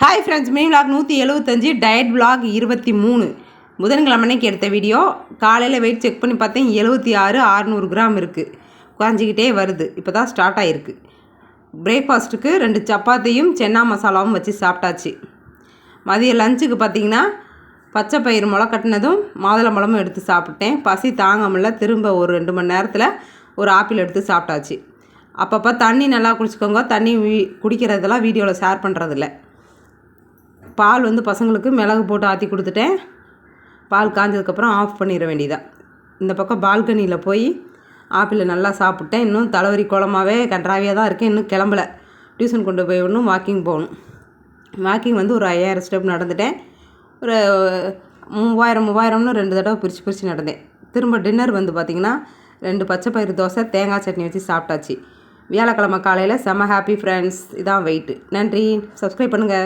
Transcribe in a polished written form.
Hi friends, mini vlog 175 diet vlog 23 புதன்கிழமைக்கு எடுத்த video. காலையில் weight check பண்ணி பார்த்தேன், 76 600 கிராம் இருக்குது. குறைஞ்சிக்கிட்டே வருது. இப்போ தான் ஸ்டார்ட் ஆகிருக்கு. பிரேக்ஃபாஸ்ட்டுக்கு 2 சப்பாத்தியும் சென்னா மசாலாவும் வச்சு சாப்பிட்டாச்சு. மதிய லஞ்சுக்கு பார்த்திங்கன்னா பச்சை பயிறு முளை கட்டினதும் மாதுளம்பழமும் எடுத்து சாப்பிட்டேன். பசி தாங்க முடியல. திரும்ப ஒரு 2 மணி நேரத்தில் ஒரு ஆப்பிள் எடுத்து சாப்பிட்டாச்சு. அப்பப்போ தண்ணி நல்லா குடிச்சிக்கோங்க. தண்ணி குடிக்கிறதெல்லாம் வீடியோவில் ஷேர் பண்ணுறதில்ல. பால் பசங்களுக்கு மிளகு போட்டு ஆற்றி கொடுத்துட்டேன். பால் காஞ்சதுக்கப்புறம் ஆஃப் பண்ணிட வேண்டியதான். இந்த பக்கம் பால்கனியில் போய் ஆப்பிளை நல்லா சாப்பிட்டேன். இன்னும் தலைவரி குளமாகவே கன்றாவியாக தான் இருக்கேன். இன்னும் கிளம்பல. டியூஷன் கொண்டு போய் இன்னும் வாக்கிங் போகணும். வாக்கிங் ஒரு 5000 ஸ்டெப் நடந்துட்டேன். ஒரு 3000 2 தடவை பிரித்து நடந்தேன். திரும்ப டின்னர் பார்த்திங்கன்னா 2 பச்சை பயிறு தோசை தேங்காய் சட்னி வச்சு சாப்பிட்டாச்சு. வியாழக்கிழமை காலையில் செம்ம ஹாப்பி ஃப்ரெண்ட்ஸ். இதான் வெயிட்டு. நன்றி. சப்ஸ்கிரைப் பண்ணுங்கள்.